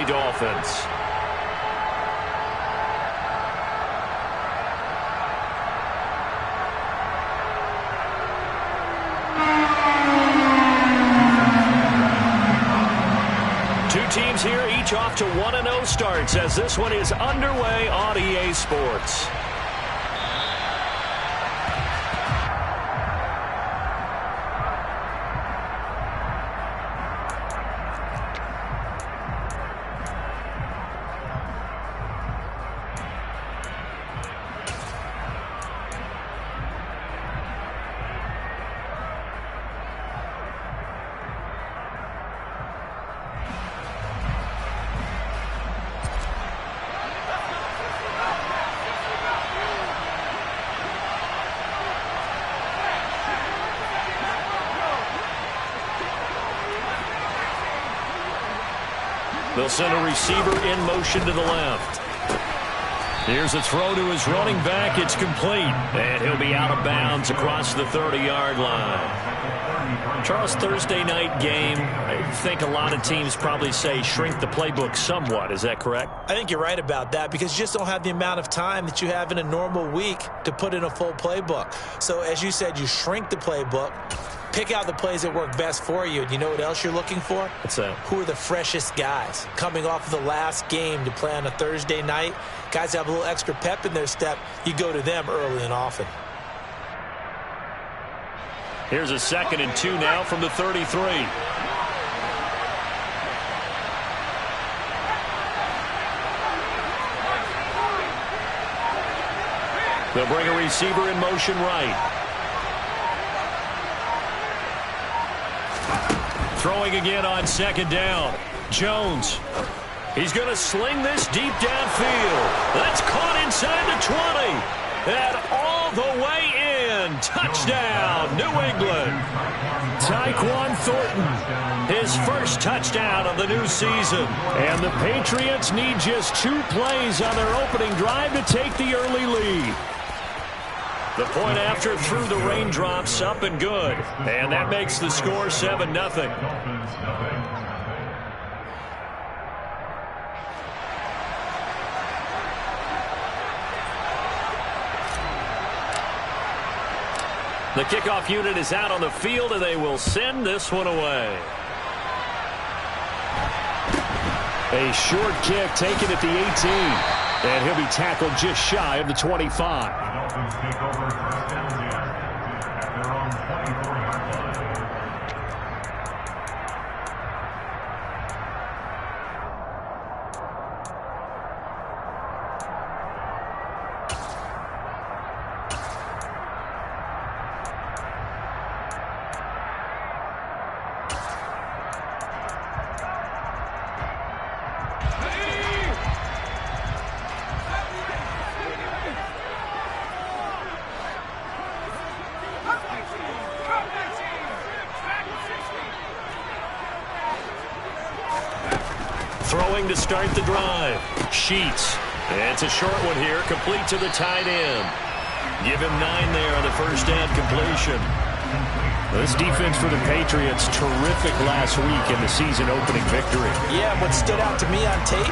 Dolphins. Two teams here, each off to 1-0 starts as this one is underway on EA Sports. They'll send a receiver in motion to the left. Here's a throw to his running back. It's complete. And he'll be out of bounds across the 30-yard line. Charles, Thursday night game, I think a lot of teams probably say shrink the playbook somewhat. Is that correct? I think you're right about that because you just don't have the amount of time that you have in a normal week to put in a full playbook. So as you said, you shrink the playbook. Pick out the plays that work best for you. And you know what else you're looking for? What's that? Who are the freshest guys coming off of the last game to play on a Thursday night? Guys have a little extra pep in their step. You go to them early and often. Here's a 2nd and 2 now from the 33. They'll bring a receiver in motion right. Throwing again on 2nd down. Jones. He's going to sling this deep downfield. That's caught inside the 20. And all the way in. Touchdown, New England. Tyquan Thornton. His first touchdown of the new season. And the Patriots need just 2 plays on their opening drive to take the early lead. The point after through the raindrops up and good. And that makes the score 7-0. The kickoff unit is out on the field, and they will send this one away. A short kick taken at the 18. And he'll be tackled just shy of the 25. Take over first down at their own 24-yard line. Throwing to start the drive. Sheets. It's a short one here, complete to the tight end. Give him 9 there on the first down completion. This defense for the Patriots, terrific last week in the season-opening victory. Yeah, what stood out to me on tape,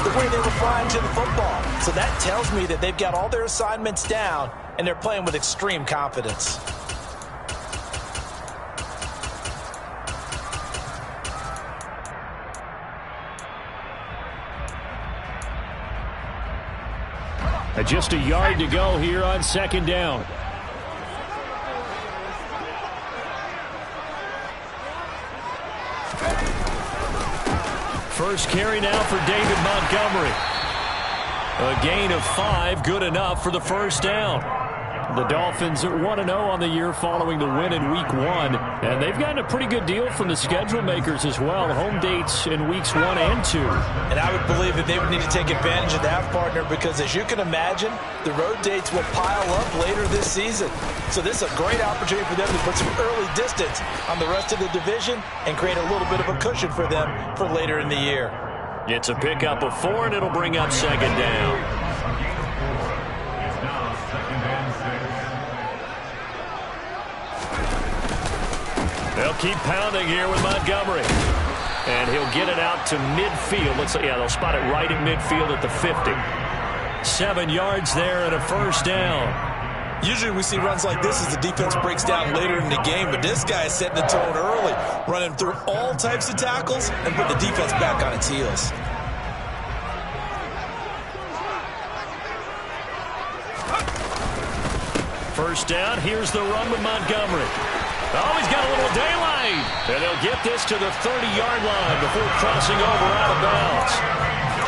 the way they were flying to the football. So that tells me that they've got all their assignments down, and they're playing with extreme confidence. Just a yard to go here on 2nd down. First carry now for David Montgomery. A gain of 5, good enough for the first down. The Dolphins are 1-0 on the year following the win in Week 1. And they've gotten a pretty good deal from the schedule makers as well. Home dates in Weeks 1 and 2. And I would believe that they would need to take advantage of that, partner, because as you can imagine, the road dates will pile up later this season. So this is a great opportunity for them to put some early distance on the rest of the division and create a little bit of a cushion for them for later in the year. It's a pickup of 4, and it'll bring up 2nd down. They'll keep pounding here with Montgomery. And he'll get it out to midfield. Yeah, they'll spot it right at midfield at the 50. 7 yards there and a first down. Usually we see runs like this as the defense breaks down later in the game, but this guy is setting the tone early, running through all types of tackles and put the defense back on its heels. First down, here's the run with Montgomery. Oh, he's got a little daylight. And they'll get this to the 30-yard line before crossing over out of bounds.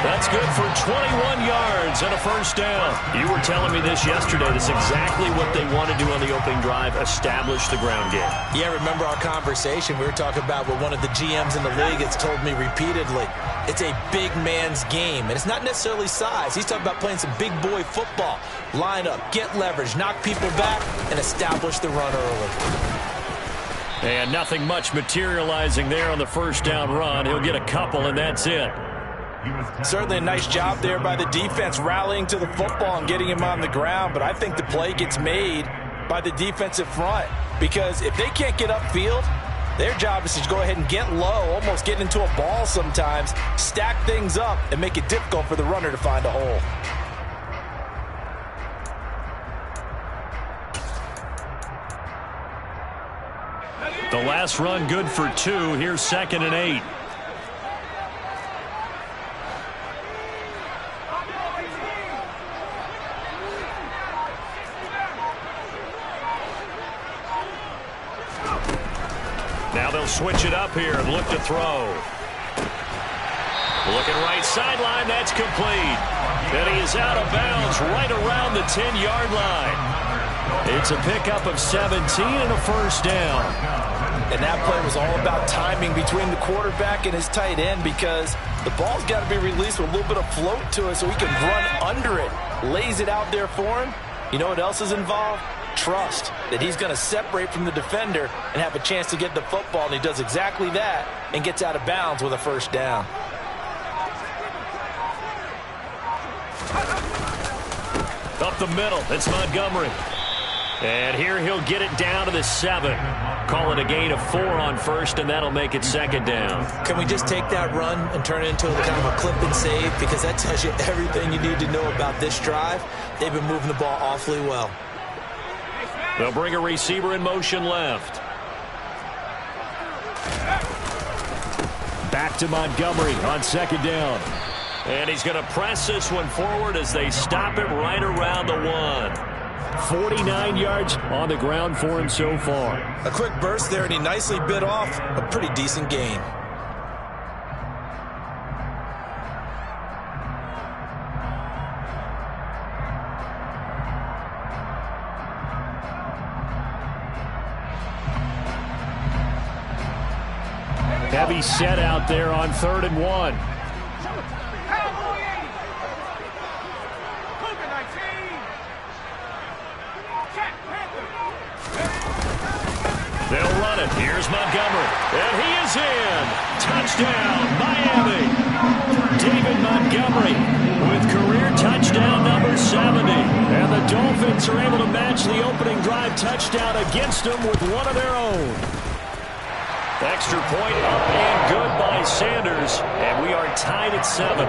That's good for 21 yards and a first down. You were telling me this yesterday. That's exactly what they want to do on the opening drive, establish the ground game. Yeah, remember our conversation. We were talking about what one of the GMs in the league has told me repeatedly. It's a big man's game, and it's not necessarily size. He's talking about playing some big boy football. Line up, get leverage, knock people back, and establish the run early. And nothing much materializing there on the first down run. He'll get a couple, and that's it. Certainly a nice job there by the defense rallying to the football and getting him on the ground, but I think the play gets made by the defensive front because if they can't get upfield, their job is to go ahead and get low, almost get into a ball sometimes, stack things up, and make it difficult for the runner to find a hole. The last run good for 2. Here's 2nd and 8. Now they'll switch it up here and look to throw. Looking right sideline, that's complete. And he is out of bounds right around the 10-yard line. It's a pickup of 17 and a first down. And that play was all about timing between the quarterback and his tight end because the ball's got to be released with a little bit of float to it so he can run under it. Lays it out there for him. You know what else is involved? Trust that he's going to separate from the defender and have a chance to get the football, and he does exactly that and gets out of bounds with a first down. Up the middle, it's Montgomery. And here he'll get it down to the 7. Call it a gain of 4 on first, and that'll make it 2nd down. Can we just take that run and turn it into kind of a clip and save? Because that tells you everything you need to know about this drive. They've been moving the ball awfully well. They'll bring a receiver in motion left. Back to Montgomery on 2nd down. And he's going to press this one forward as they stop it right around the 1. 49 yards on the ground for him so far. A quick burst there, and he nicely bit off a pretty decent gain. Heavy set out there on 3rd and 1. They'll run it. Here's Montgomery. And he is in. Touchdown, Miami. David Montgomery with career touchdown number 70. And the Dolphins are able to match the opening drive touchdown against them with one of their own. Extra point up and good by Sanders. And we are tied at 7.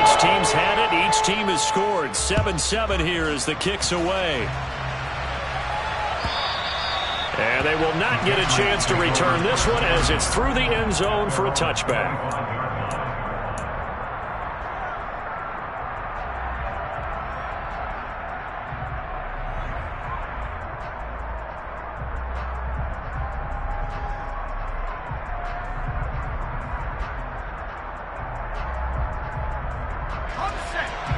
Each team's had it. Each team has scored. 7-7 here as the kick's away. And they will not get a chance to return this one as it's through the end zone for a touchback.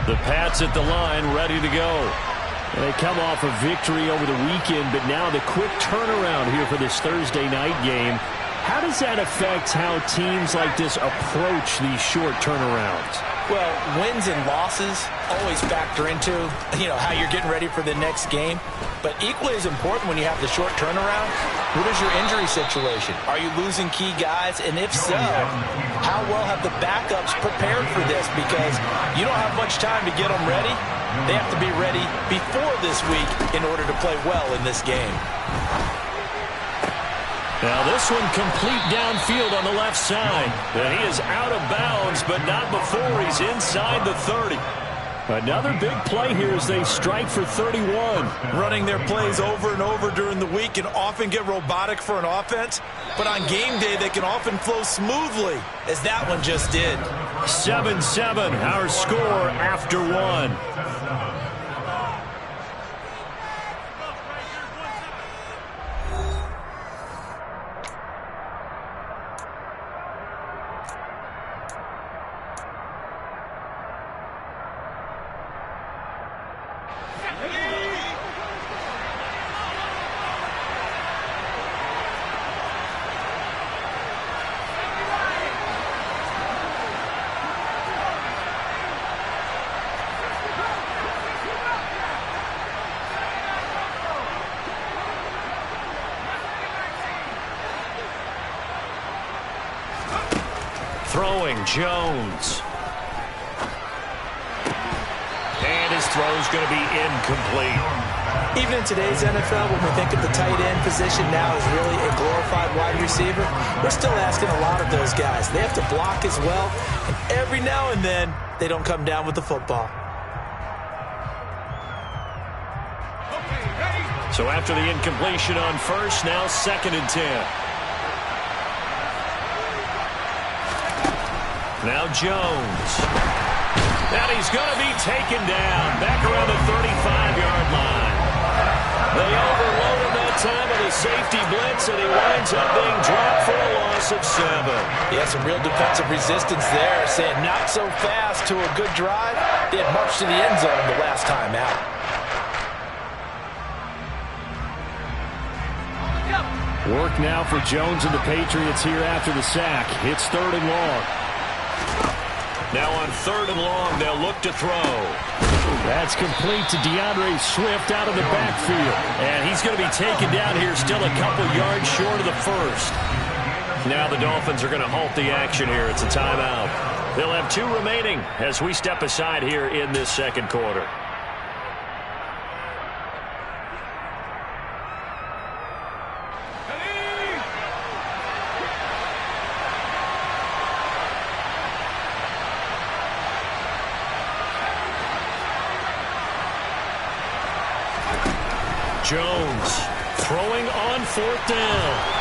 The Pats at the line, ready to go. They come off a victory over the weekend, but now the quick turnaround here for this Thursday night game. How does that affect how teams like this approach these short turnarounds? Well, wins and losses always factor into, how you're getting ready for the next game. But equally as important when you have the short turnaround, what is your injury situation? Are you losing key guys? And if so, how well have the backups prepared for this? Because you don't have much time to get them ready. They have to be ready before this week in order to play well in this game. Now this one complete downfield on the left side. And he is out of bounds, but not before he's inside the 30. Another big play here as they strike for 31. Running their plays over and over during the week can often get robotic for an offense, but on game day they can often flow smoothly, as that one just did. 7-7, our score after one. Throwing, Jones. And his throw's going to be incomplete. Even in today's NFL, when we think of the tight end position now as really a glorified wide receiver, we're still asking a lot of those guys. They have to block as well, and every now and then, they don't come down with the football. So after the incompletion on first, now 2nd and 10. Now Jones. And he's going to be taken down back around the 35-yard line. They overloaded that time with a safety blitz, and he winds up being dropped for a loss of 7. Yeah, some real defensive resistance there, saying not so fast to a good drive. They had marched to the end zone the last time out. Work now for Jones and the Patriots here after the sack. It's 3rd and long. Now on 3rd and long, they'll look to throw. That's complete to DeAndre Swift out of the backfield. And he's going to be taken down here still a couple yards short of the first. Now the Dolphins are going to halt the action here. It's a timeout. They'll have 2 remaining as we step aside here in this 2nd quarter. Jones throwing on 4th down.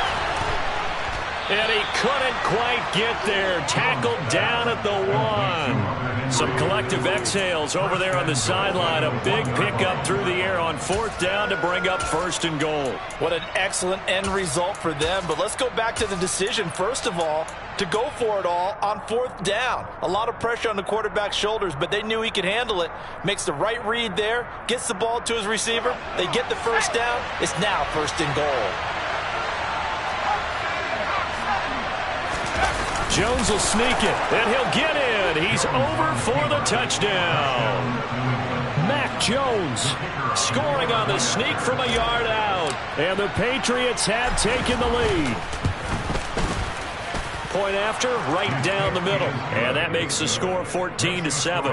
And he couldn't quite get there. Tackled down at the 1. Some collective exhales over there on the sideline. A big pickup through the air on 4th down to bring up 1st and goal. What an excellent end result for them. But let's go back to the decision, first of all, to go for it all on 4th down. A lot of pressure on the quarterback's shoulders, but they knew he could handle it. Makes the right read there, gets the ball to his receiver. They get the 1st down. It's now 1st and goal. Jones will sneak it, and he'll get in. He's over for the touchdown. Mac Jones scoring on the sneak from a yard out. And the Patriots have taken the lead. Point after, right down the middle. And that makes the score 14-7.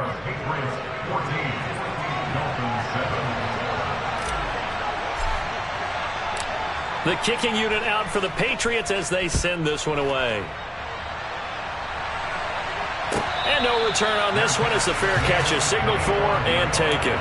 The kicking unit out for the Patriots as they send this one away. And no return on this one as the fair catch is signaled for and taken.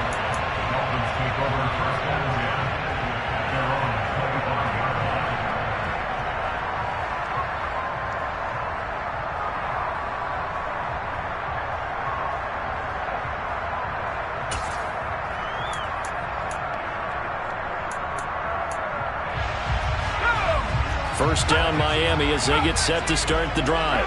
First down Miami as they get set to start the drive.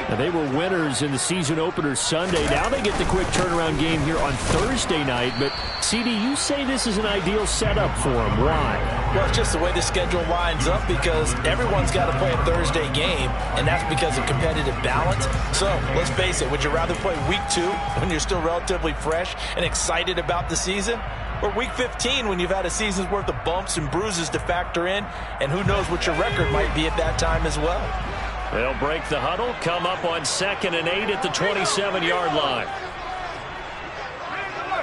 Now, they were winners in the season opener Sunday. Now they get the quick turnaround game here on Thursday night. But, CD, you say this is an ideal setup for them. Why? Well, it's just the way the schedule lines up because everyone's got to play a Thursday game, and that's because of competitive balance. So, let's face it, would you rather play week 2 when you're still relatively fresh and excited about the season? Or week 15 when you've had a season's worth of bumps and bruises to factor in, and who knows what your record might be at that time as well. They'll break the huddle, come up on 2nd and 8 at the 27-yard line.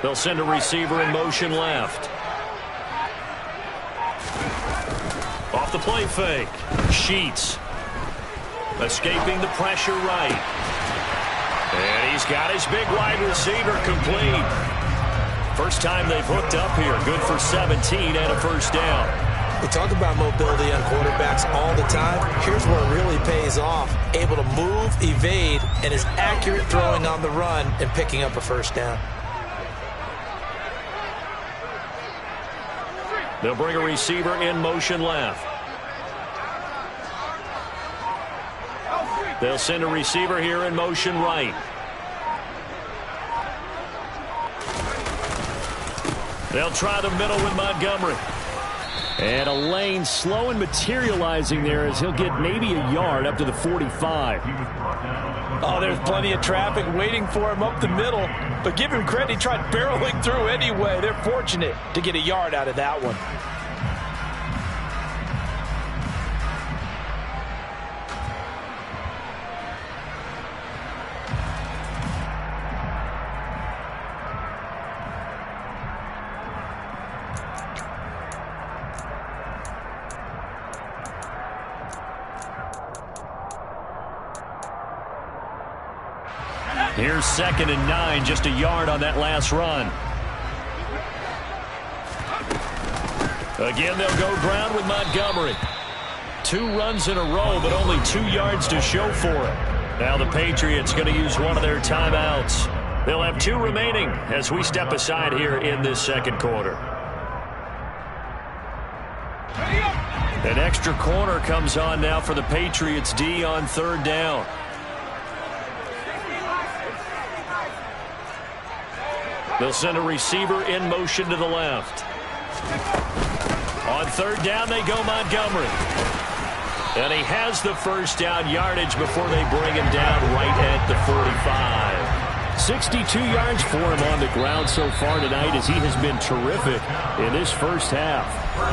They'll send a receiver in motion left. Off off the play fake. Sheets. Escaping the pressure right. And he's got his big wide receiver complete. First time they've hooked up here. Good for 17 and a first down. We talk about mobility on quarterbacks all the time. Here's where it really pays off. Able to move, evade, and is accurate throwing on the run and picking up a first down. They'll bring a receiver in motion left. They'll send a receiver here in motion right. They'll try the middle with Montgomery. And a lane slow and materializing there as he'll get maybe a yard up to the 45. Oh, there's plenty of traffic waiting for him up the middle. But give him credit, he tried barreling through anyway. They're fortunate to get a yard out of that one. Here's 2nd and 9, just a yard on that last run. Again, they'll go ground with Montgomery. 2 runs in a row, but only 2 yards to show for it. Now the Patriots going to use one of their timeouts. They'll have 2 remaining as we step aside here in this second quarter. An extra corner comes on now for the Patriots D on 3rd down. They'll send a receiver in motion to the left. On 3rd down, they go Montgomery. And he has the first down yardage before they bring him down right at the 45. 62 yards for him on the ground so far tonight as he has been terrific in this first half.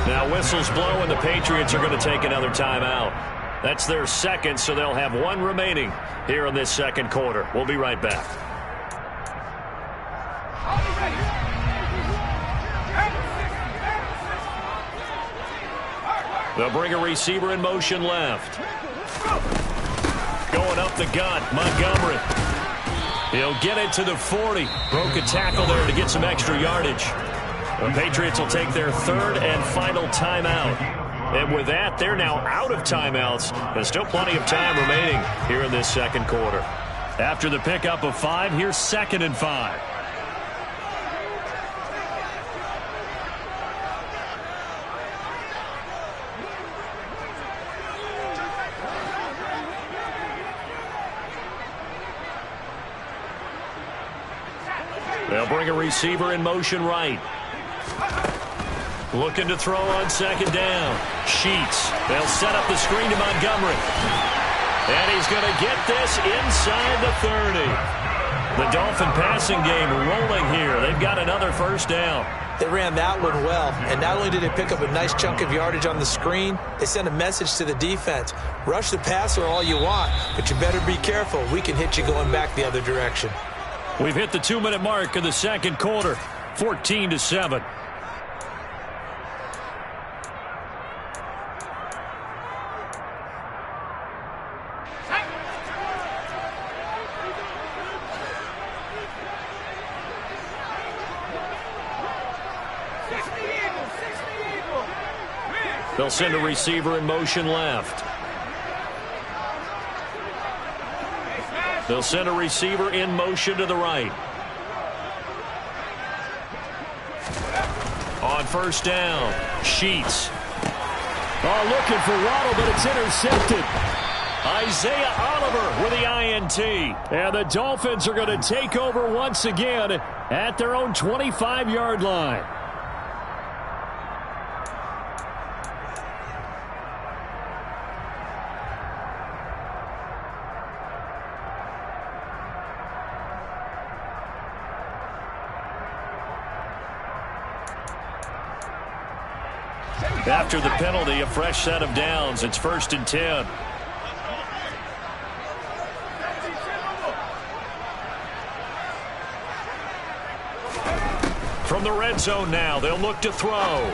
Now whistles blow and the Patriots are going to take another timeout. That's their second, so they'll have 1 remaining here in this second quarter. We'll be right back. They'll bring a receiver in motion left. Going up the gut, Montgomery. He'll get it to the 40. Broke a tackle there to get some extra yardage. The Patriots will take their 3rd and final timeout. And with that, they're now out of timeouts. There's still plenty of time remaining here in this second quarter. After the pickup of 5, here's 2nd and 5. They'll bring a receiver in motion right. Looking to throw on 2nd down. Sheets. They'll set up the screen to Montgomery. And he's going to get this inside the 30. The Dolphin passing game rolling here. They've got another first down. They ran that one well, and not only did they pick up a nice chunk of yardage on the screen, they sent a message to the defense. Rush the passer all you want, but you better be careful. We can hit you going back the other direction. We've hit the 2-minute mark of the second quarter, 14-7. They'll send a receiver in motion left. They'll send a receiver in motion to the right. On 1st down, Sheets. Oh, looking for Waddle, but it's intercepted. Isaiah Oliver with the INT. And the Dolphins are going to take over once again at their own 25-yard line. After the penalty, a fresh set of downs. It's 1st and 10. From the red zone now, they'll look to throw.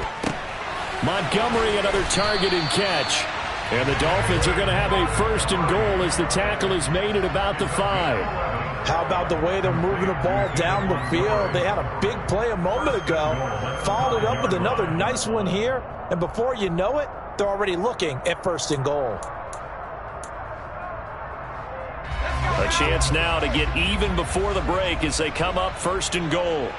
Montgomery, another target and catch. And the Dolphins are going to have a 1st and goal as the tackle is made at about the 5. How about the way they're moving the ball down the field? They had a big play a moment ago, followed it up with another nice one here, and before you know it, they're already looking at 1st and goal. A chance now to get even before the break as they come up 1st and goal.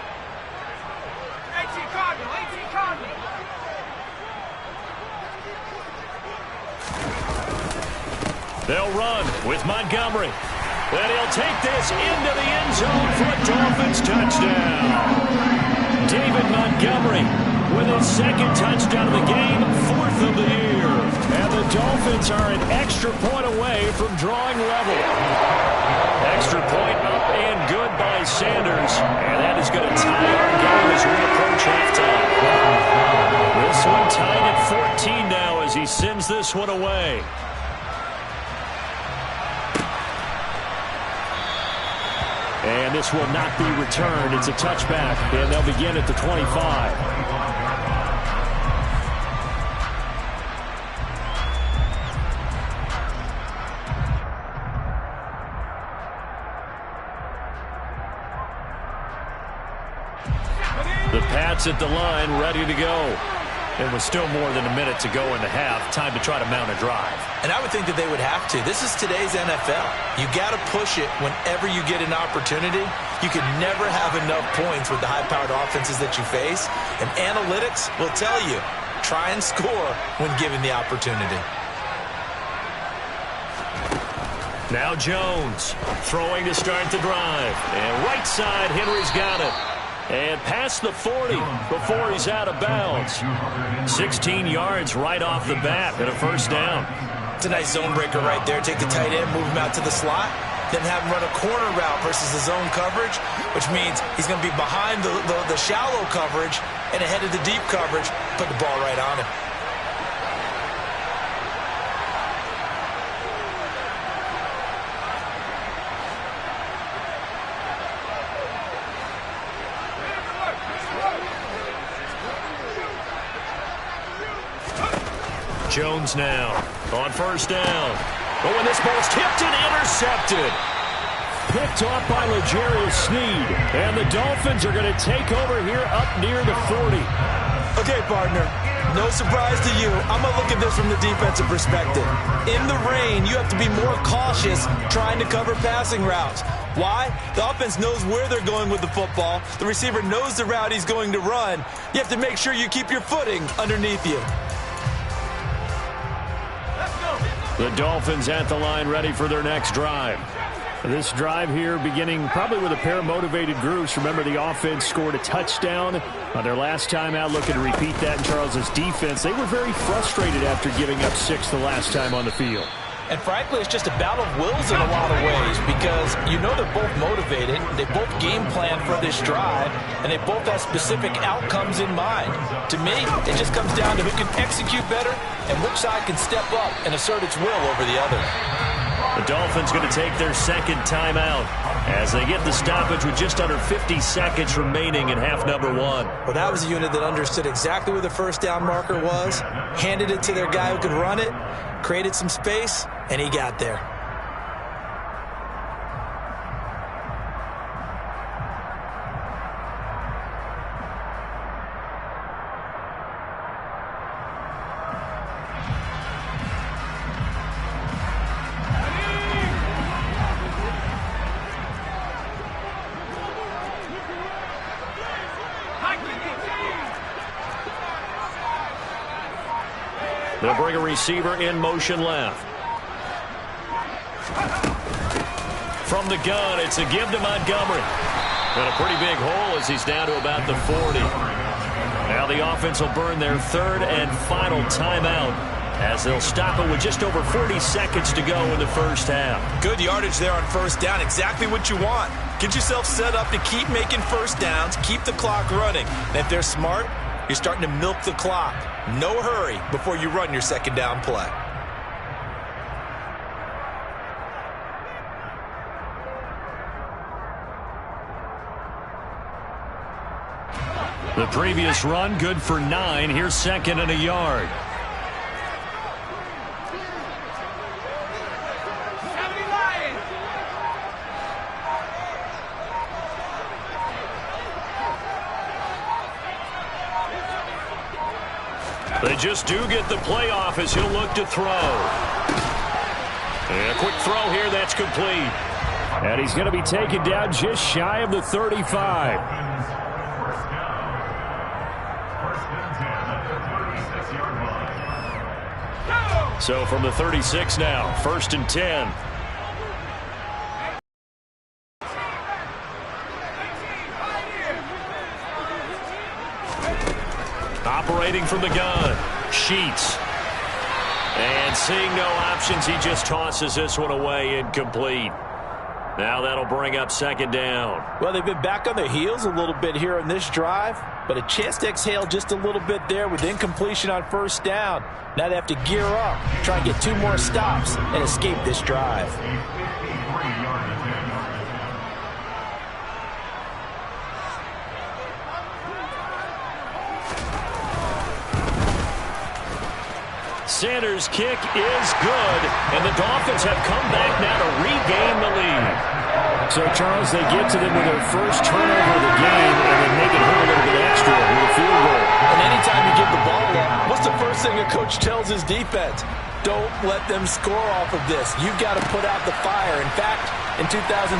They'll run with Montgomery. And he'll take this into the end zone for a Dolphins touchdown. David Montgomery with his 2nd touchdown of the game, 4th of the year. And the Dolphins are an extra point away from drawing level. Extra point up and good by Sanders. And that is going to tie our game as we approach halftime. This one tied at 14 now as he sends this one away. And this will not be returned. It's a touchback, and they'll begin at the 25. The Pats at the line, ready to go. And with still more than a minute to go in the half, time to try to mount a drive. And I would think that they would have to. This is today's NFL. You got to push it whenever you get an opportunity. You can never have enough points with the high-powered offenses that you face. And analytics will tell you, try and score when given the opportunity. Now Jones throwing to start the drive. And right side, Henry's got it. And past the 40 before he's out of bounds. 16 yards right off the bat and a 1st down. It's a nice zone breaker right there. Take the tight end, move him out to the slot, then have him run a corner route versus the zone coverage, which means he's going to be behind the shallow coverage and ahead of the deep coverage. Put the ball right on him. Jones now on 1st down. Oh, and this ball's tipped and intercepted. Picked off by L'Jarius Sneed. And the Dolphins are going to take over here up near the 40. Okay, partner. No surprise to you. I'm going to look at this from the defensive perspective. In the rain, you have to be more cautious trying to cover passing routes. Why? The offense knows where they're going with the football. The receiver knows the route he's going to run. You have to make sure you keep your footing underneath you. The Dolphins at the line ready for their next drive. This drive here beginning probably with a pair of motivated groups. Remember, the offense scored a touchdown on their last time out. Looking to repeat that in Charles's defense. They were very frustrated after giving up 6 the last time on the field. And frankly, it's just a battle of wills in a lot of ways because you know they're both motivated. They both game plan for this drive, and they both have specific outcomes in mind. To me, it just comes down to who can execute better and which side can step up and assert its will over the other. The Dolphins going to take their 2nd timeout as they get the stoppage with just under 50 seconds remaining in half number 1. Well, that was a unit that understood exactly where the 1st down marker was, handed it to their guy who could run it, created some space, and he got there. They'll bring a receiver in motion left. From the gun, it's a give to Montgomery. And a pretty big hole as he's down to about the 40. Now the offense will burn their 3rd and final timeout as they'll stop it with just over 40 seconds to go in the 1st half. Good yardage there on 1st down. Exactly what you want. Get yourself set up to keep making 1st downs, keep the clock running. And if they're smart, you're starting to milk the clock. No hurry before you run your 2nd down play. The previous run, good for 9. Here's second and a yard. They just do get the play off as he'll look to throw. And a quick throw here, that's complete. And he's going to be taken down just shy of the 35. So from the 36 now, 1st and 10. Operating from the gun, Sheets. And seeing no options, he just tosses this one away, incomplete. Now that'll bring up second down. Well, they've been back on their heels a little bit here in this drive, but a chance to exhale just a little bit there with incompletion on first down. Now they have to gear up, try and get 2 more stops, and escape this drive. Sanders' kick is good, and the Dolphins have come back now to regain the lead. So, Charles, they get to them with their first turnover of the game, and then make it hurt a little bit extra with a field goal. And anytime you give the ball up, what's the first thing a coach tells his defense? Don't let them score off of this. You've got to put out the fire. In fact, in 2021,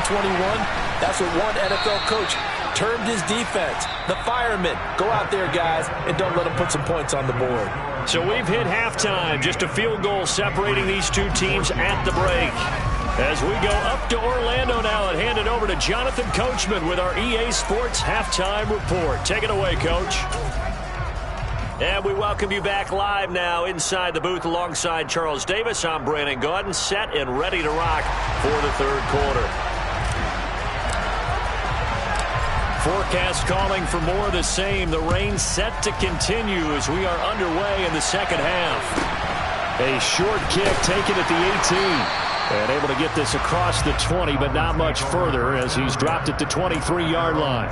that's what one NFL coach termed his defense. The firemen. Go out there, guys, and don't let them put some points on the board. So we've hit halftime. Just a field goal separating these two teams at the break. As we go up to Orlando now and hand it over to Jonathan Coachman with our EA Sports Halftime Report. Take it away, Coach. And we welcome you back live now inside the booth alongside Charles Davis. I'm Brandon Gaudin, set and ready to rock for the third quarter. Forecast calling for more of the same. The rain set to continue as we are underway in the second half. A short kick taken at the 18. And able to get this across the 20, but not much further as he's dropped at the 23-yard line.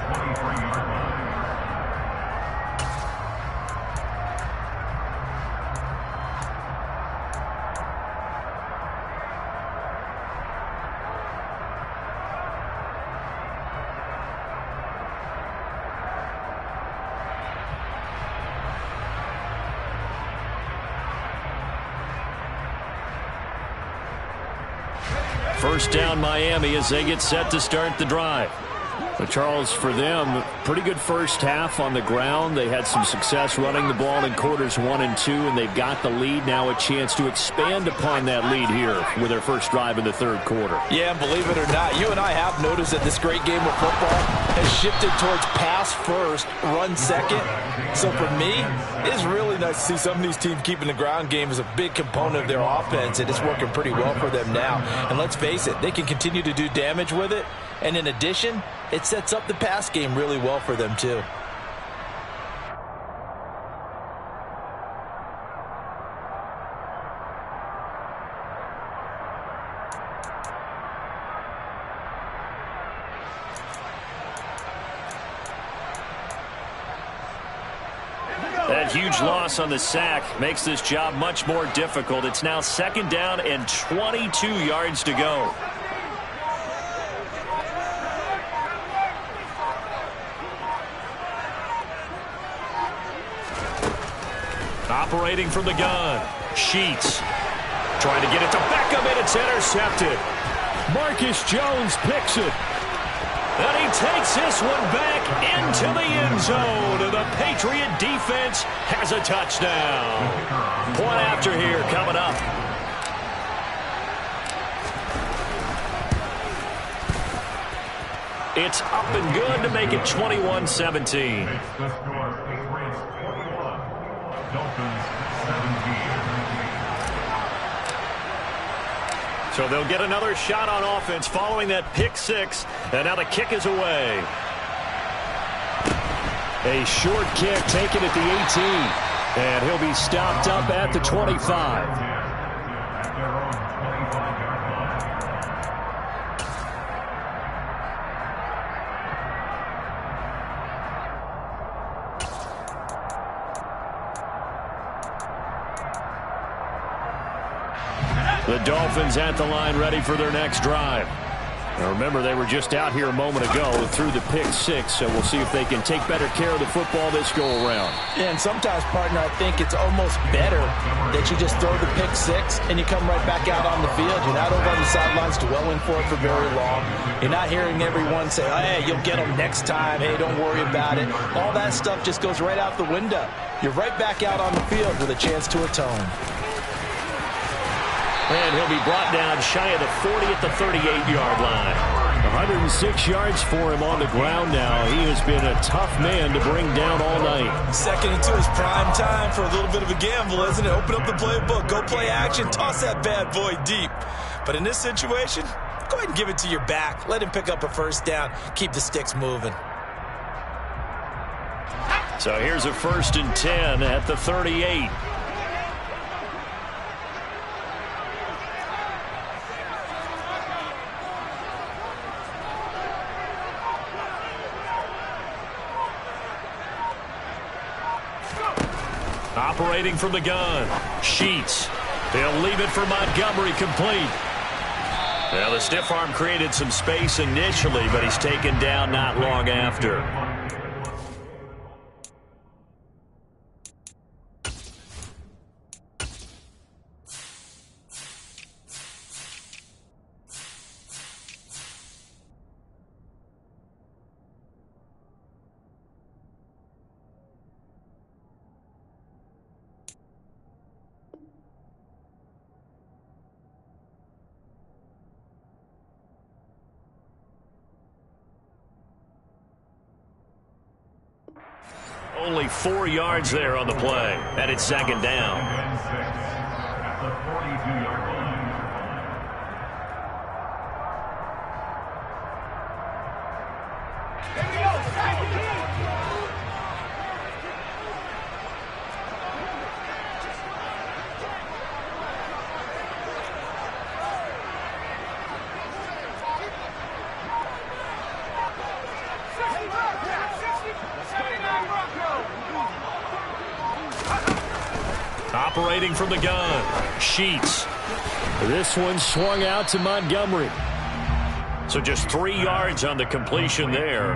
First down Miami as they get set to start the drive. But Charles, for them, pretty good first half on the ground. They had some success running the ball in quarters 1 and 2, and they've got the lead now, a chance to expand upon that lead here with their first drive in the third quarter. Yeah, and believe it or not, you and I have noticed that this great game of football has shifted towards pass first, run second. So for me, it's really nice to see some of these teams keeping the ground game as a big component of their offense, and it's working pretty well for them now. And let's face it, they can continue to do damage with it. And in addition, it sets up the pass game really well for them, too. That huge loss on the sack makes this job much more difficult. It's now second down and 22 yards to go. Operating from the gun, Sheets trying to get it to Beckham, and it's intercepted. Marcus Jones picks it. And he takes this one back into the end zone. And the Patriot defense has a touchdown. Point after here coming up. It's up and good to make it 21-17. So they'll get another shot on offense following that pick six. And now the kick is away. A short kick taken at the 18. And he'll be stopped up at the 25. The Dolphins at the line ready for their next drive. Now remember, they were just out here a moment ago through the pick six, so we'll see if they can take better care of the football this go-around. And sometimes, partner, I think it's almost better that you just throw the pick six and you come right back out on the field. You're not over on the sidelines dwelling for it for very long. You're not hearing everyone say, hey, you'll get them next time. Hey, don't worry about it. All that stuff just goes right out the window. You're right back out on the field with a chance to atone. And he'll be brought down shy of the 40 at the 38-yard line. 106 yards for him on the ground now. He has been a tough man to bring down all night. Second and 2 is prime time for a little bit of a gamble, isn't it? Open up the playbook, go play action, toss that bad boy deep. But in this situation, go ahead and give it to your back. Let him pick up a first down. Keep the sticks moving. So here's a 1st and 10 at the 38. Operating from the gun, Sheets. He'll leave it for Montgomery, complete. Well, the stiff arm created some space initially, but he's taken down not long after. Only 4 yards there on the play, and it's 2nd down. Operating from the gun, Sheets. This one swung out to Montgomery. So just 3 yards on the completion there.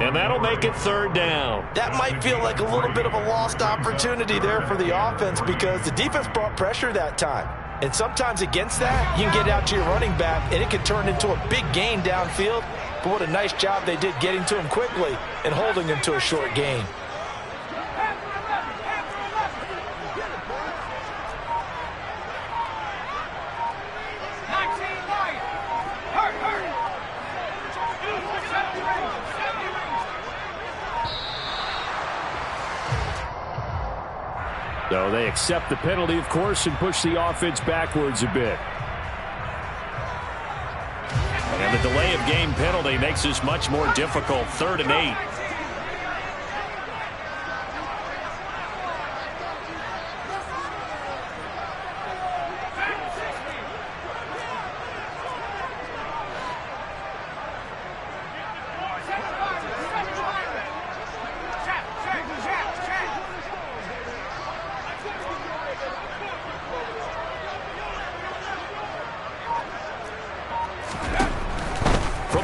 And that'll make it 3rd down. That might feel like a little bit of a lost opportunity there for the offense because the defense brought pressure that time. And sometimes against that, you can get out to your running back, and it can turn into a big gain downfield. But what a nice job they did getting to him quickly and holding him to a short gain. So they accept the penalty, of course, and push the offense backwards a bit. And the delay of game penalty makes this much more difficult. 3rd and 8.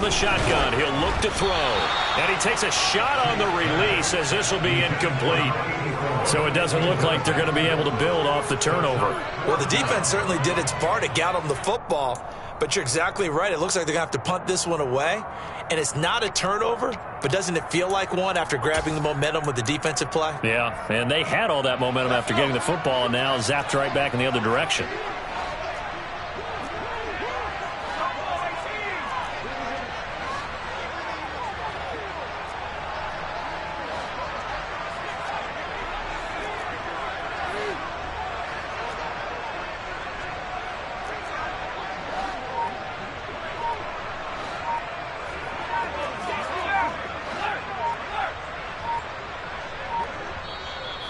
The shotgun, he'll look to throw, and he takes a shot on the release as this will be incomplete. So it doesn't look like they're going to be able to build off the turnover. Well, the defense certainly did its part to get him the football, but you're exactly right. It looks like they're going to have to punt this one away, and it's not a turnover, but doesn't it feel like one after grabbing the momentum with the defensive play? Yeah, and they had all that momentum after getting the football, and now zapped right back in the other direction.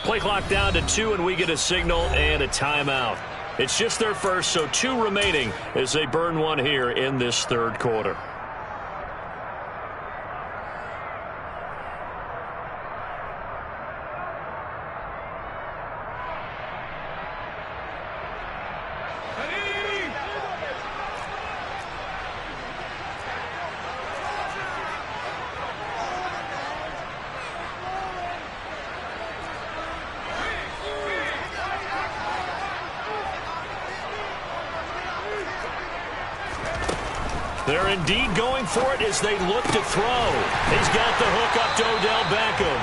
Play clock down to 2, and we get a signal and a timeout. It's just their first, so 2 remaining as they burn one here in this 3rd quarter. They're indeed going for it as they look to throw. He's got the hook up to Odell Beckham.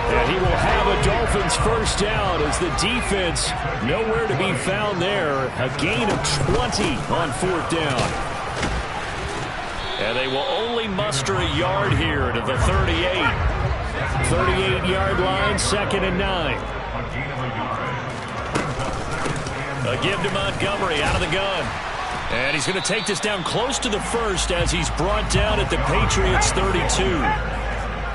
And he will have a Dolphins first down as the defense nowhere to be found there. A gain of 20 on fourth down. And they will only muster a yard here to the 38. 38-yard line, 2nd and 9. A give to Montgomery out of the gun. And he's going to take this down close to the first as he's brought down at the Patriots' 32.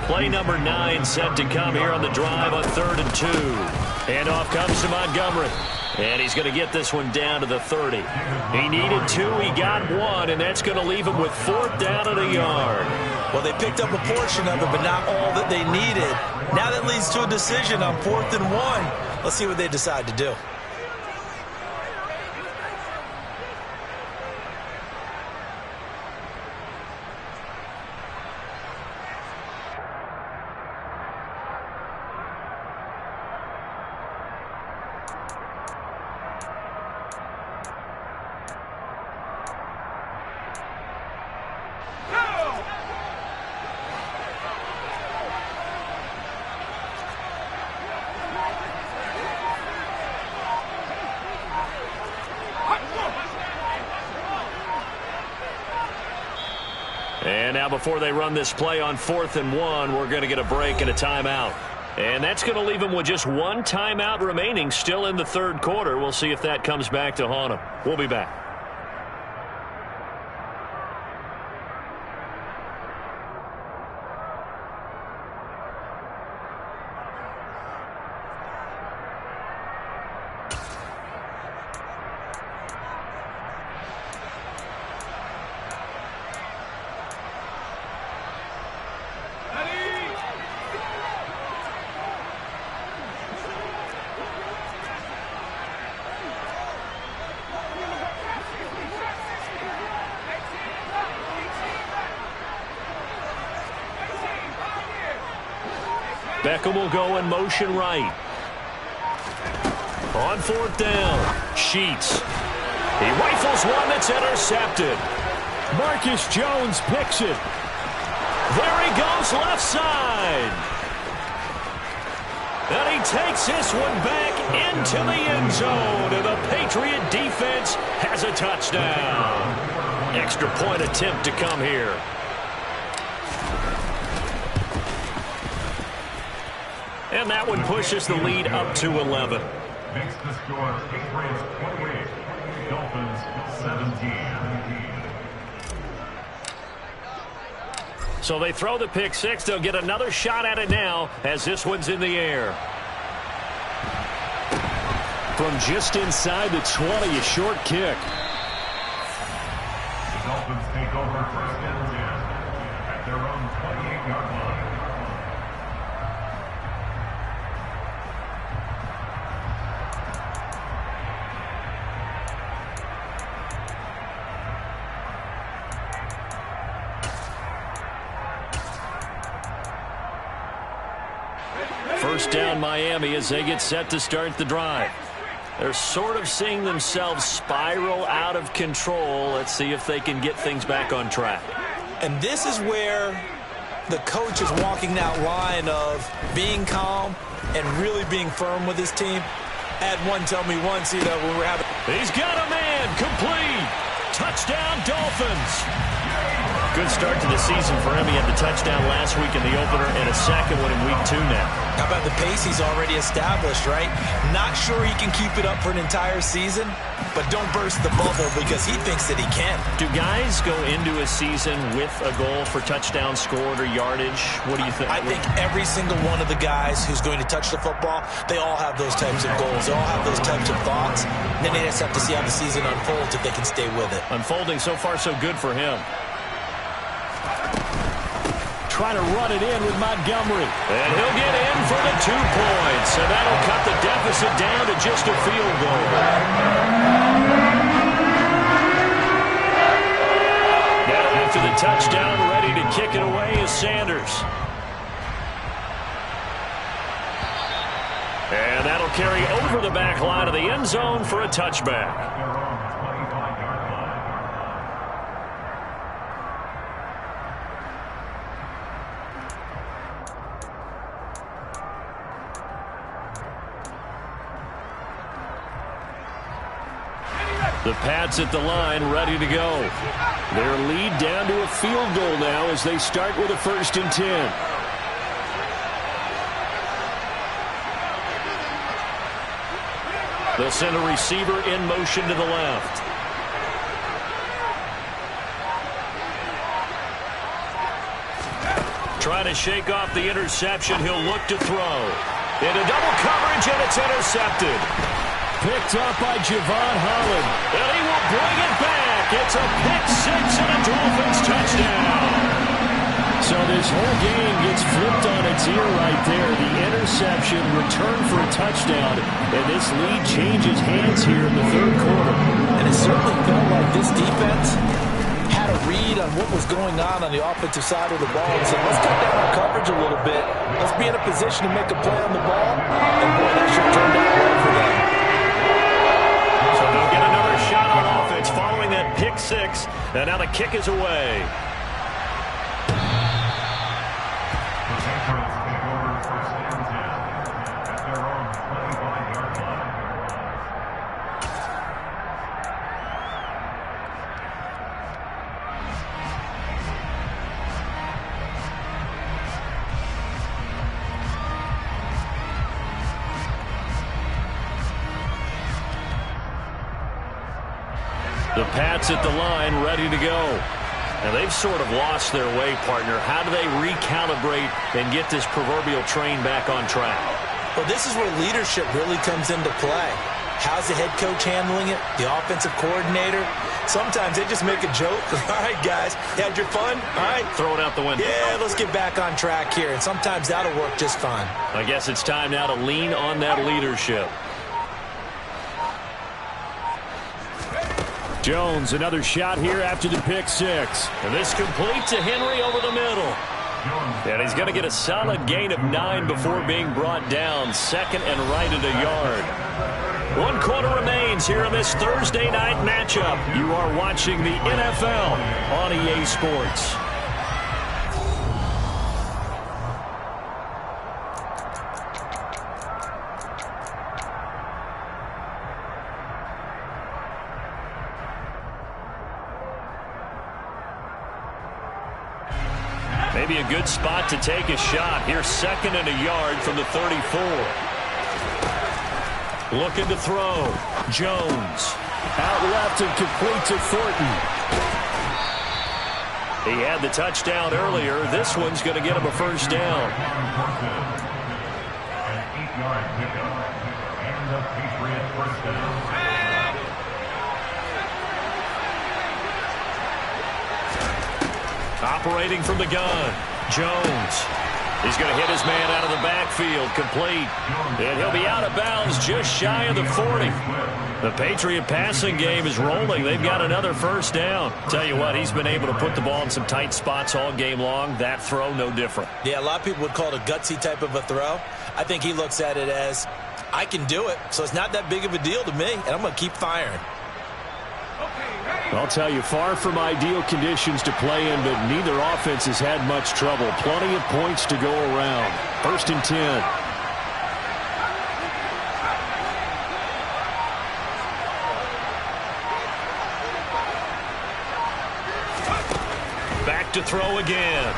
Play number 9 set to come here on the drive on 3rd and 2. Handoff comes to Montgomery. And he's going to get this one down to the 30. He needed 2, he got 1, and that's going to leave him with 4th down and a yard. Well, they picked up a portion of it, but not all that they needed. Now that leads to a decision on 4th and 1. Let's see what they decide to do. And now before they run this play on 4th and 1, we're going to get a break and a timeout. And that's going to leave them with just 1 timeout remaining still in the 3rd quarter. We'll see if that comes back to haunt them. We'll be back. Beckham will go in motion right. On 4th down, Sheets. He rifles one that's intercepted. Marcus Jones picks it. There he goes left side. And he takes this one back into the end zone. And the Patriot defense has a touchdown. Extra point attempt to come here. And that one pushes the lead up to 11. Makes the score Patriots 28, Dolphins 17. So they throw the pick six. They'll get another shot at it now as this one's in the air. From just inside the 20, a short kick. The Dolphins take over 1st and 10 at their own 28-yard line. First down Miami as they get set to start the drive. They're sort of seeing themselves spiral out of control. Let's see if they can get things back on track. And this is where the coach is walking that line of being calm and really being firm with his team. Had one tell me once, when we're having... He's got a man, complete. Touchdown, Dolphins. Good start to the season for him. He had the touchdown last week in the opener and a second one in week 2 now. How about the pace he's already established, right? Not sure he can keep it up for an entire season, but don't burst the bubble because he thinks that he can. Do guys go into a season with a goal for touchdown scored or yardage? What do you think? I think every single one of the guys who's going to touch the football, they all have those types of goals. They all have those types of thoughts. And then they just have to see how the season unfolds if they can stay with it. Unfolding so far so good for him. Trying to run it in with Montgomery. And he'll get in for the 2 points. And that'll cut the deficit down to just a field goal. Now after the touchdown, ready to kick it away is Sanders. And that'll carry over the back line of the end zone for a touchback. The Pats at the line, ready to go. Their lead down to a field goal now as they start with a 1st and 10. They'll send a receiver in motion to the left. Trying to shake off the interception. He'll look to throw. Into double coverage, and it's intercepted. Picked up by Javon Holland. And he will bring it back. It's a pick six and a Dolphins touchdown. So this whole game gets flipped on its ear right there. The interception, return for a touchdown, and this lead changes hands here in the 3rd quarter. And it certainly felt like this defense had a read on what was going on the offensive side of the ball and said, let's cut down our coverage a little bit. Let's be in a position to make a play on the ball. And boy, that sure turned out well for them. So they'll get another shot on offense following that pick six. And now the kick is away. The Pats at the line, ready to go. Now, they've sort of lost their way, partner. How do they recalibrate and get this proverbial train back on track? Well, this is where leadership really comes into play. How's the head coach handling it? The offensive coordinator? Sometimes they just make a joke. All right, guys, you had your fun? All right. Throw it out the window. Yeah, let's get back on track here. And sometimes that'll work just fine. I guess it's time now to lean on that leadership. Jones, another shot here after the pick six. And this complete to Henry over the middle. And he's going to get a solid gain of 9 before being brought down. 2nd and right at a yard. 1 quarter remains here in this Thursday night matchup. You are watching the NFL on EA Sports. Maybe a good spot to take a shot. Here's 2nd and a yard from the 34. Looking to throw. Jones. Out left and complete to Thornton. He had the touchdown earlier. This one's going to get him a 1st down. An 8-yard pickup. And the Patriot 1st down. Operating from the gun, Jones. He's going to hit his man out of the backfield, complete. And he'll be out of bounds just shy of the 40. The Patriot passing game is rolling. They've got another 1st down. Tell you what, he's been able to put the ball in some tight spots all game long. That throw, no different. Yeah, a lot of people would call it a gutsy type of a throw. I think he looks at it as, I can do it, so it's not that big of a deal to me, and I'm going to keep firing. I'll tell you, far from ideal conditions to play in, but neither offense has had much trouble. Plenty of points to go around. 1st and 10. Back to throw again.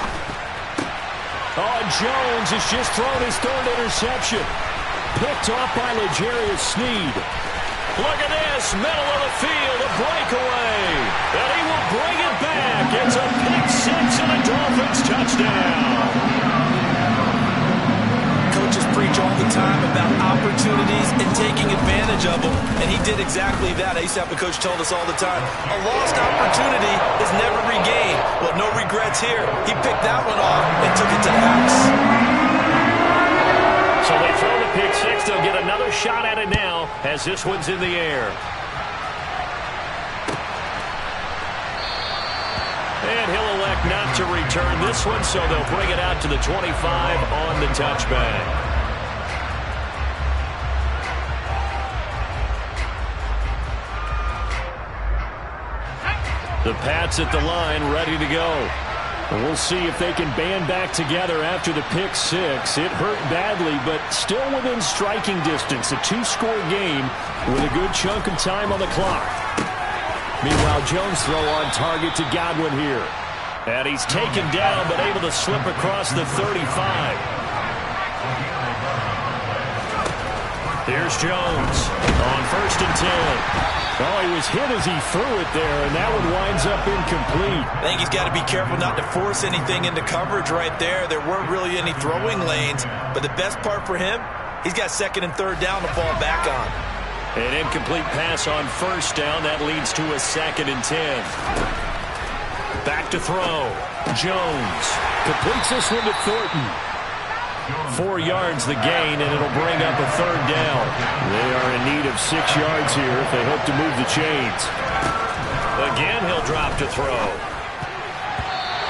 Oh, Jones has just thrown his 3rd interception. Picked off by L'Jarius Sneed. Look at this, middle of the field, a breakaway. And he will bring it back. It's a pick six and a Dolphins touchdown. Coaches preach all the time about opportunities and taking advantage of them, and he did exactly that. I used to have a coach told us all the time, a lost opportunity is never regained. Well, no regrets here. He picked that one off and took it to the house. So they throw the pick six. They'll get another shot at it now as this one's in the air. And he'll elect not to return this one, so they'll bring it out to the 25 on the touchback. The Pats at the line, ready to go. And we'll see if they can band back together after the pick six. It hurt badly, but still within striking distance. A 2-score game with a good chunk of time on the clock. Meanwhile, Jones throw on target to Godwin here. And he's taken down, but able to slip across the 35. Here's Jones on 1st and 10. Oh, he was hit as he threw it there, and that one winds up incomplete. I think he's got to be careful not to force anything into coverage right there. There weren't really any throwing lanes, but the best part for him, he's got 2nd and 3rd down to fall back on. An incomplete pass on 1st down. That leads to a 2nd and 10. Back to throw. Jones completes this one to Thornton. 4 yards the gain, and it'll bring up a 3rd down. They are in need of 6 yards here if they hope to move the chains. Again, he'll drop to throw.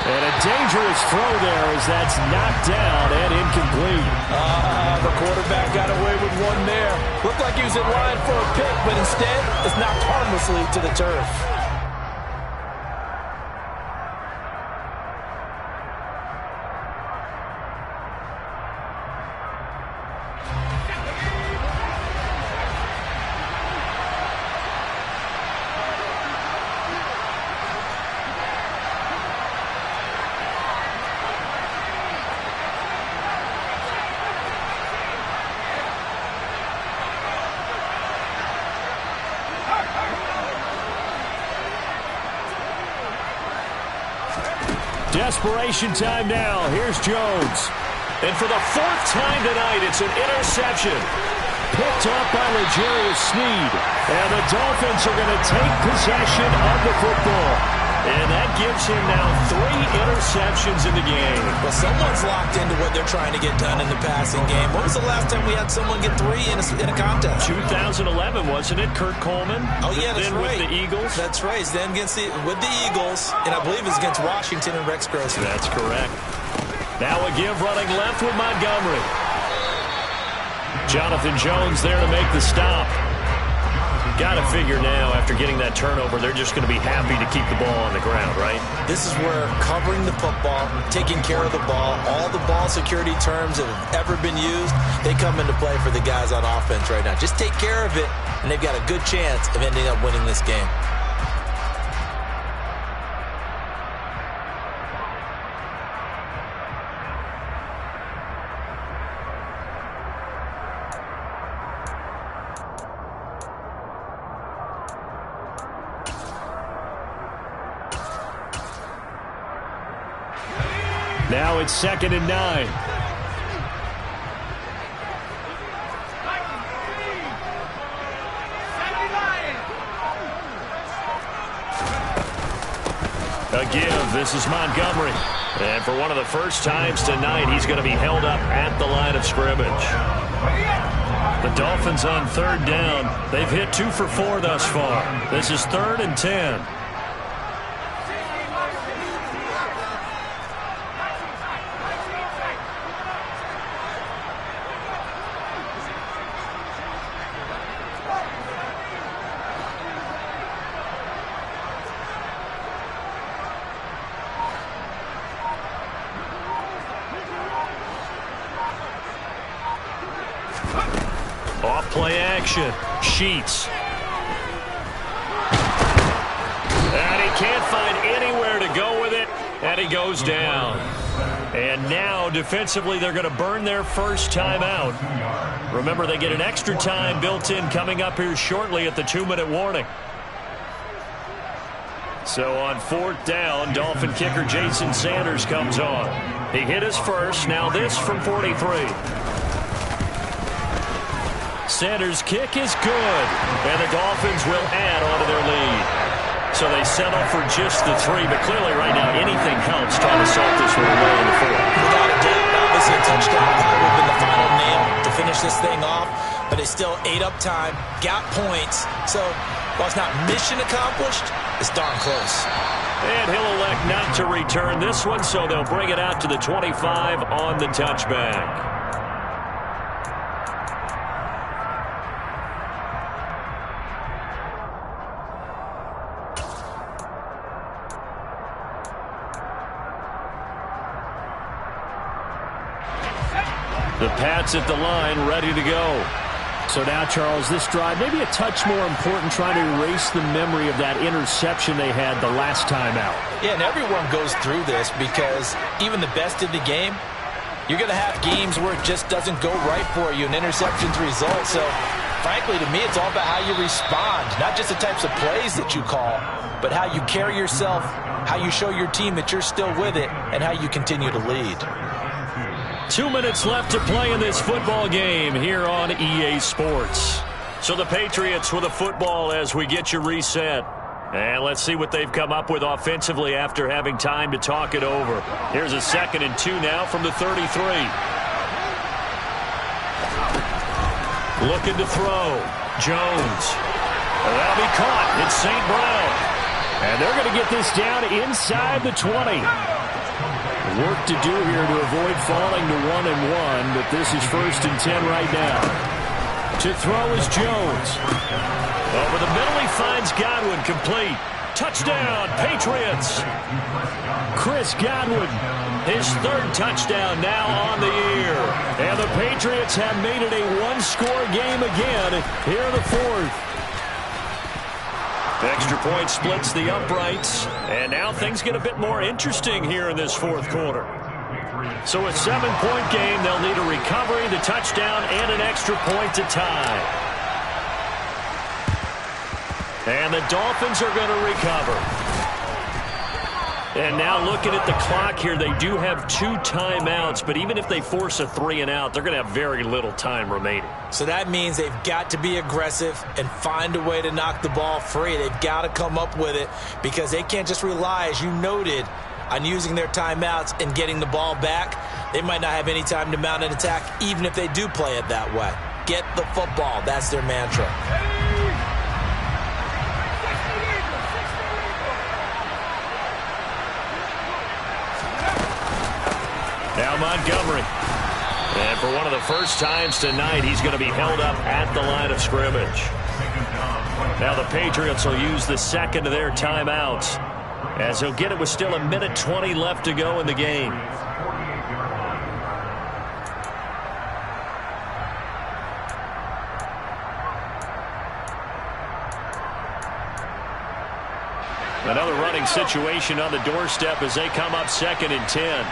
And a dangerous throw there as that's knocked down and incomplete. The quarterback got away with one there. Looked like he was in line for a pick, but instead it's knocked harmlessly to the turf. Desperation time now. Here's Jones. And for the 4th time tonight, it's an interception. Picked up by L'Jarius Sneed. And the Dolphins are going to take possession of the football. And that gives him now 3 interceptions in the game. Well, someone's locked into what they're trying to get done in the passing game. When was the last time we had someone get 3 in a contest? 2011, wasn't it? Kurt Coleman? Oh, yeah, that's then right. With the Eagles? That's right. Then with the Eagles, and I believe it was against Washington and Rex Grossman. That's correct. Now a give running left with Montgomery. Jonathan Jones there to make the stop. Got to figure now, after getting that turnover, they're just going to be happy to keep the ball on the ground, right? This is where covering the football, taking care of the ball, all the ball security terms that have ever been used, they come into play for the guys on offense right now. Just take care of it, and they've got a good chance of ending up winning this game. Now it's 2nd and 9. A give. This is Montgomery. And for one of the first times tonight, he's going to be held up at the line of scrimmage. The Dolphins on 3rd down. They've hit 2 for 4 thus far. This is 3rd and 10. Off play action. Sheets. And he can't find anywhere to go with it. And he goes down. And now defensively they're going to burn their first timeout. Remember, they get an extra time built in coming up here shortly at the 2-minute warning. So on 4th down, Dolphin kicker Jason Sanders comes on. He hit his first. Now this from 43. Sanders' kick is good, and the Dolphins will add onto their lead. So they settle for just the 3, but clearly right now anything helps trying to salt this one away in the 4th. Without a doubt, obviously a touchdown probably would have been the final nail to finish this thing off, but it's still ate up time, got points. So while it's not mission accomplished, it's darn close. And he'll elect not to return this one, so they'll bring it out to the 25 on the touchback. The Pats at the line, ready to go. So now, Charles, this drive maybe a touch more important, trying to erase the memory of that interception they had the last time out. Yeah, and everyone goes through this because even the best in the game, you're going to have games where it just doesn't go right for you, and interceptions result. So, frankly, to me, it's all about how you respond, not just the types of plays that you call, but how you carry yourself, how you show your team that you're still with it, and how you continue to lead. 2 minutes left to play in this football game here on EA Sports. So the Patriots with a football as we get you reset. And let's see what they've come up with offensively after having time to talk it over. Here's a 2nd and 2 now from the 33. Looking to throw. Jones. That'll be caught. It's St. Brown. And they're going to get this down inside the 20. Work to do here to avoid falling to 1-1, but this is 1st and 10 right now. To throw is Jones. Over the middle, he finds Godwin, complete. Touchdown, Patriots. Chris Godwin, his 3rd touchdown now on the year. And the Patriots have made it a one-score game again here in the 4th. Extra point splits the uprights, and now things get a bit more interesting here in this 4th quarter. So a 7-point game, they'll need a recovery, the touchdown, and an extra point to tie. And the Dolphins are going to recover. And now looking at the clock here, they do have 2 timeouts, but even if they force a 3-and-out, they're going to have very little time remaining. So that means they've got to be aggressive and find a way to knock the ball free. They've got to come up with it because they can't just rely, as you noted, on using their timeouts and getting the ball back. They might not have any time to mount an attack, even if they do play it that way. Get the football. That's their mantra. Now Montgomery. And for one of the first times tonight, he's going to be held up at the line of scrimmage. Now the Patriots will use the 2nd of their timeouts, as he'll get it with still 1:20 left to go in the game. Another running situation on the doorstep as they come up 2nd and 10.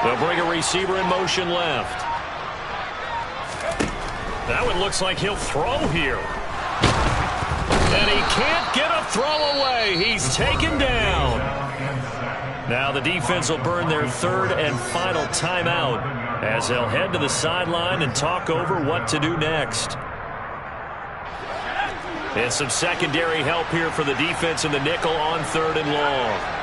They'll bring a receiver in motion left. That one looks like he'll throw here. And he can't get a throw away. He's taken down. Now the defense will burn their 3rd and final timeout as they'll head to the sideline and talk over what to do next. And some secondary help here for the defense in the nickel on 3rd and long.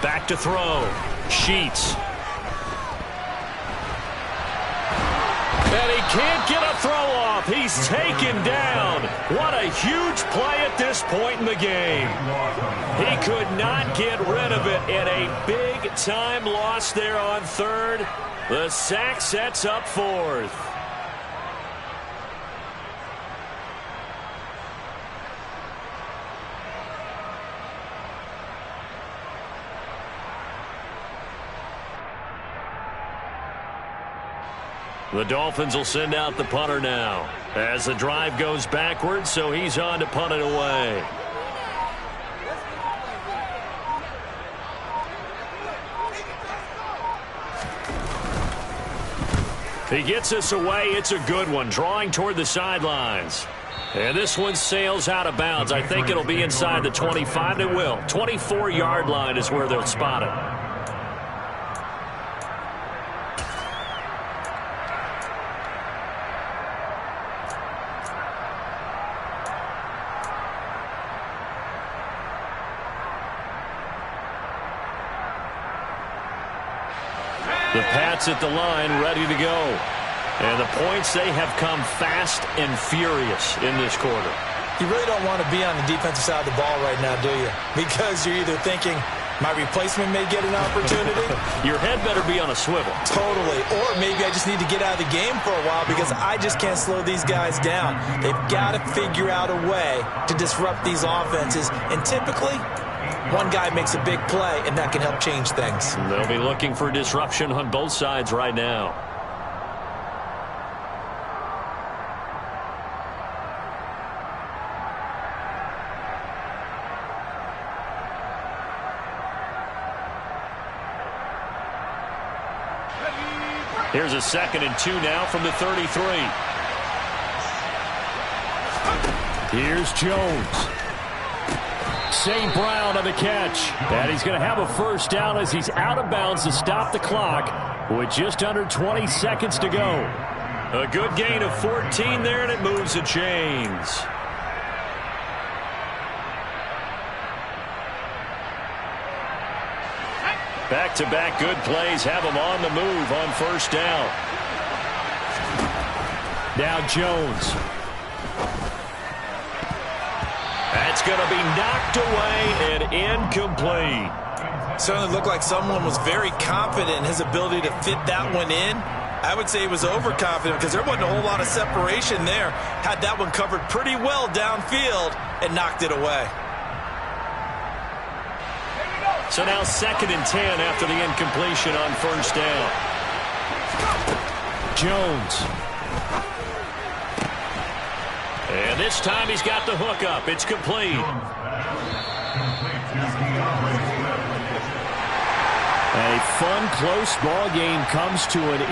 Back to throw. Sheets. And he can't get a throw off. He's taken down. What a huge play at this point in the game. He could not get rid of it in a big-time loss there on 3rd. The sack sets up 4th. The Dolphins will send out the punter now as the drive goes backwards, so he's on to punt it away. He gets us away. It's a good one, drawing toward the sidelines. And this one sails out of bounds. I think it'll be inside the 25. It will. 24-yard line is where they'll spot it. The Pats at the line, ready to go. And the points, they have come fast and furious in this quarter. You really don't want to be on the defensive side of the ball right now, do you? Because you're either thinking, my replacement may get an opportunity. Your head better be on a swivel. Totally. Or maybe I just need to get out of the game for a while because I just can't slow these guys down. They've got to figure out a way to disrupt these offenses. And typically, one guy makes a big play, and that can help change things. They'll be looking for disruption on both sides right now. Here's a 2nd and 2 now from the 33. Here's Jones. St. Brown on the catch. And he's going to have a first down as he's out of bounds to stop the clock with just under 20 seconds to go. A good gain of 14 there, and it moves the chains. Back-to-back good plays have him on the move on first down. Now Jones. That's going to be knocked away and incomplete. Certainly looked like someone was very confident in his ability to fit that one in. I would say he was overconfident because there wasn't a whole lot of separation there. Had that one covered pretty well downfield and knocked it away. So now 2nd and 10 after the incompletion on first down. Jones. And this time he's got the hook up. It's complete. A fun, close ball game comes to an end.